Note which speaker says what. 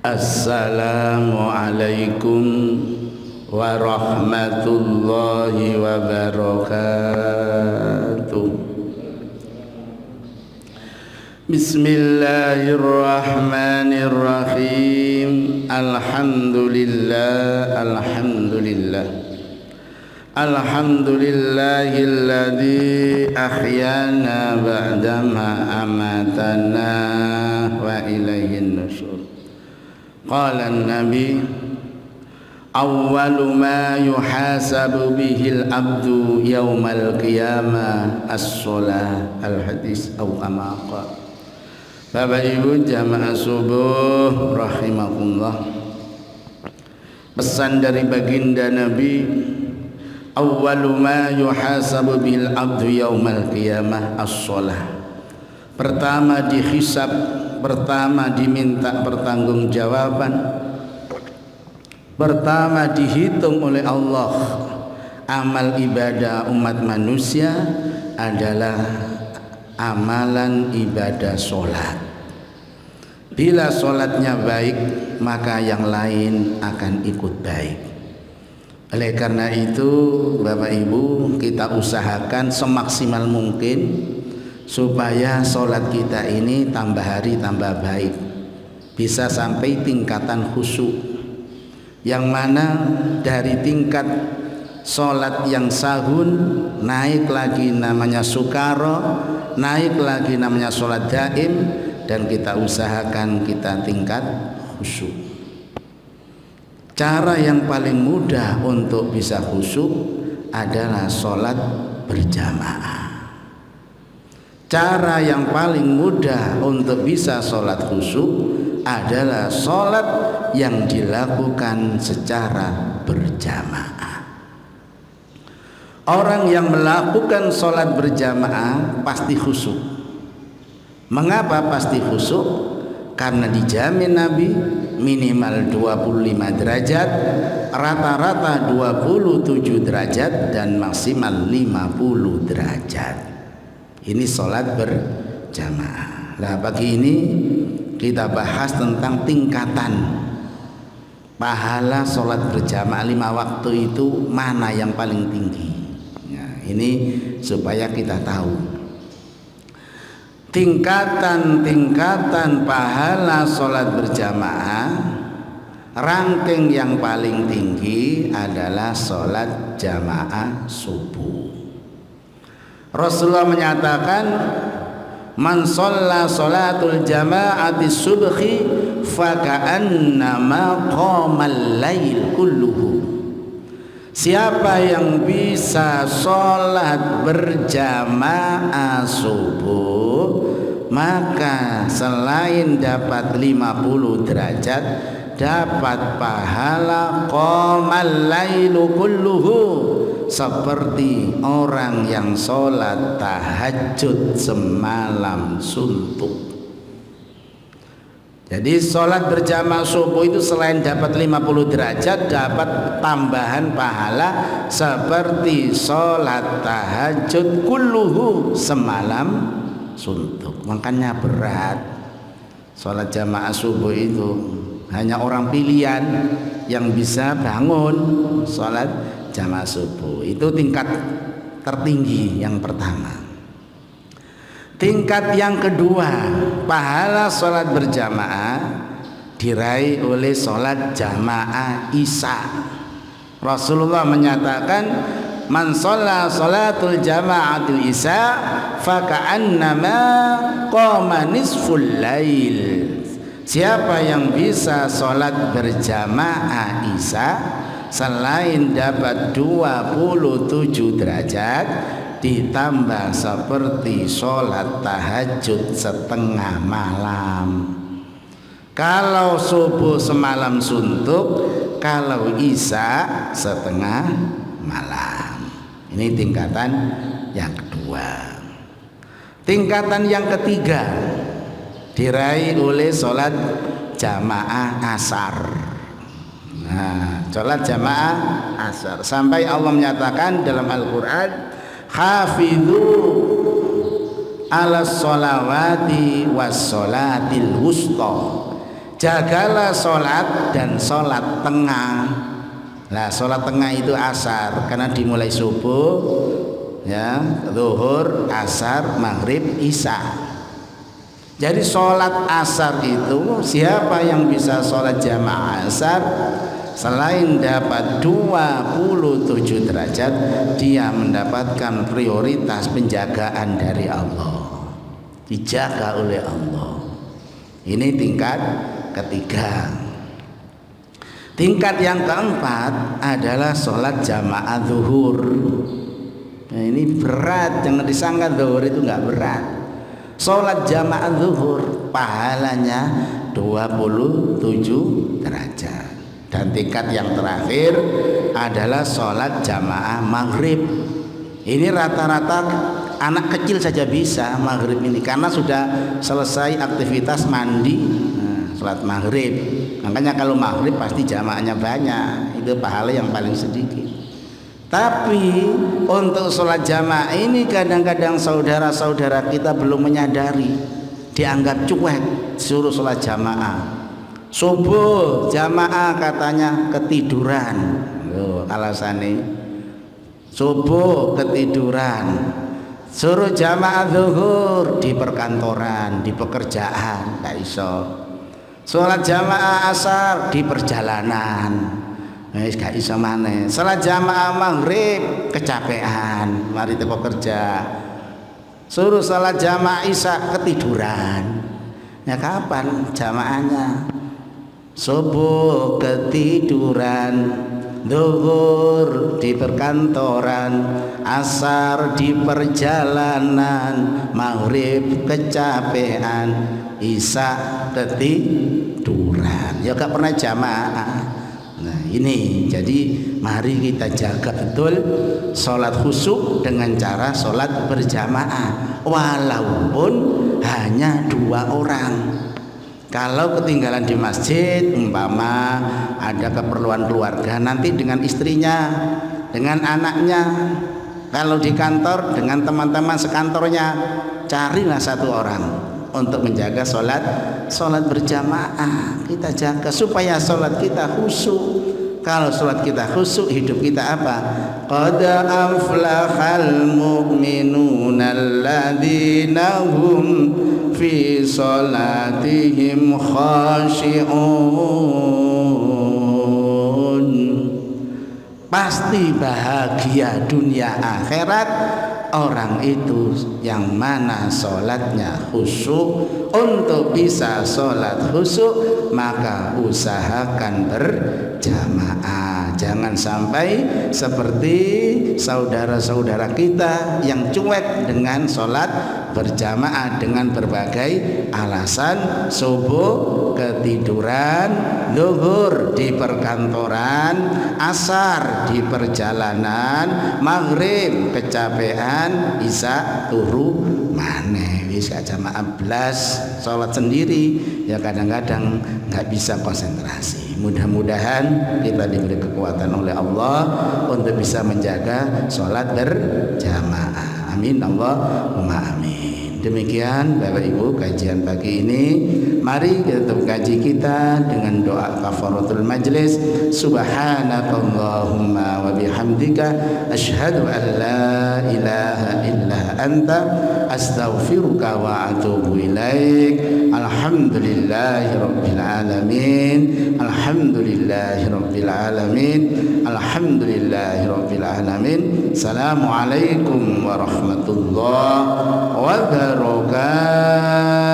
Speaker 1: Assalamualaikum warahmatullahi wabarakatuh. Bismillahirrahmanirrahim. Alhamdulillahilladzi ahyana ba'dama amatana wa ilaihin nusyur. Qala an-nabi awwalu ma yuhasabu bihil abdu yaumal qiyamah as-shalah. Al-hadis atau kama qala. Bapak Ibu jamaah subuh rahimakumullah. Pesan dari baginda Nabi, awwalu ma yuhasabu bil abdu yaumal qiyamah as-shalah. Pertama dihisab, pertama diminta pertanggungjawaban, pertama dihitung oleh Allah amal ibadah umat manusia adalah amalan ibadah sholat. Bila sholatnya baik, maka yang lain akan ikut baik. Oleh karena itu Bapak Ibu, kita usahakan semaksimal mungkin supaya sholat kita ini tambah hari tambah baik, bisa sampai tingkatan khusyuk, yang mana dari tingkat sholat yang sahun naik lagi namanya sukaro, naik lagi namanya sholat daim, dan kita usahakan kita tingkat khusyuk. Cara yang paling mudah untuk bisa khusyuk adalah sholat berjamaah. Cara yang paling mudah untuk bisa sholat khusyuk adalah sholat yang dilakukan secara berjamaah. Orang yang melakukan sholat berjamaah pasti khusyuk. Mengapa pasti khusyuk? Karena dijamin Nabi minimal 25 derajat, rata-rata 27 derajat, dan maksimal 50 derajat. Ini sholat berjamaah. Nah, pagi ini kita bahas tentang tingkatan pahala sholat berjamaah 5 waktu itu mana yang paling tinggi. Nah, ini supaya kita tahu tingkatan pahala sholat berjamaah. Ranking yang paling tinggi adalah sholat jamaah subuh. Rasulullah menyatakan, man sholla sholatul jama'ati subhi faka'annama qamal lail kulluhu. Siapa yang bisa sholat berjamaah subuh, maka selain dapat 50 derajat, dapat pahala qamal lailu kulluhu, seperti orang yang sholat tahajud semalam suntuk. Jadi sholat berjamaah subuh itu selain dapat 50 derajat, dapat tambahan pahala seperti sholat tahajud kulluhu semalam suntuk. Makanya berat sholat jamaah subuh itu. Hanya orang pilihan yang bisa bangun sholat jamaah subuh. Itu tingkat tertinggi yang pertama. Tingkat yang kedua, pahala sholat berjamaah diraih oleh sholat jamaah isya. Rasulullah menyatakan, man sholla sholatul jama'atul isya faka'annama qama nisful lail. Siapa yang bisa sholat berjamaah isya selain dapat 27 derajat, ditambah seperti sholat tahajud setengah malam. Kalau subuh semalam suntuk, kalau isya setengah malam. Ini tingkatan yang kedua. Tingkatan yang ketiga diraih oleh sholat jamaah asar. Nah, sholat jamaah asar, sampai Allah menyatakan dalam Al-Quran, hafidhu ala sholawati was sholatil wusta, Jagalah sholat dan sholat tengah. Nah, sholat tengah itu asar, karena dimulai subuh, ya, zuhur, asar, maghrib, isya. Jadi sholat asar itu siapa yang bisa sholat jamaah asar, selain dapat 27 derajat, dia mendapatkan prioritas penjagaan dari Allah, dijaga oleh Allah. Ini tingkat ketiga. Tingkat yang keempat adalah sholat jamaah zuhur. Nah, ini berat, jangan disangka zuhur itu nggak berat. Sholat jamaah zuhur pahalanya 27 derajat. Dan tingkat yang terakhir adalah sholat jamaah maghrib. Ini rata-rata anak kecil saja bisa maghrib ini, karena sudah selesai aktivitas mandi, sholat maghrib. Makanya kalau maghrib pasti jamaahnya banyak, itu pahala yang paling sedikit. Tapi untuk sholat jamaah ini kadang-kadang saudara-saudara kita belum menyadari, dianggap cuek, suruh sholat jamaah. Subuh jamaah katanya ketiduran, alasannya subuh ketiduran. Suruh jamaah zuhur di perkantoran, di pekerjaan, tak iso. Sholat jamaah asar di perjalanan, gak iso maneh. Sholat jamaah maghrib kecapean, mari teko kerja. Suruh sholat jamaah isya ketiduran. Ya kapan jamaahnya? Subuh ketiduran, zuhur di perkantoran, asar di perjalanan, maghrib kecapean, isya ketiduran. Ya gak pernah jamaah. Nah ini, jadi mari kita jaga betul sholat khusyuk dengan cara sholat berjamaah, walaupun hanya 2 orang. Kalau ketinggalan di masjid, umpama ada keperluan keluarga, nanti dengan istrinya, dengan anaknya. Kalau di kantor dengan teman-teman sekantornya, carilah 1 orang untuk menjaga sholat berjamaah. Kita jaga supaya sholat kita khusyuk. Kalau sholat kita khusyuk, hidup kita apa? Qad aflahal mu'minuna alladzina hum fi sholatihim khashi'un. Pasti bahagia dunia akhirat orang itu yang mana sholatnya khusyuk. Untuk bisa sholat khusyuk maka usahakan berjamaah. Jangan sampai seperti saudara-saudara kita yang cuek dengan sholat berjamaah dengan berbagai alasan. Subuh ketiduran, zuhur di perkantoran, asar di perjalanan, maghrib kecapean, isya turu maneh. Wis jamaah blas, sholat sendiri ya kadang-kadang nggak bisa konsentrasi. Mudah-mudahan kita diberi kekuatan oleh Allah untuk bisa menjaga sholat berjamaah. Amin Allahumma amin. Demikian Bapak Ibu kajian pagi ini. Mari kita tutup kaji kita dengan doa kafaratul majlis. Subhanakallahumma wa bihamdika asyhadu an la ilaha illa anta astaghfiruka wa atubu ilaik. Alhamdulillahi rabbil alamin. Alhamdulillahi rabbil alamin. Alhamdulillahi rabbil alamin. Assalamualaikum warahmatullahi wabarakatuh.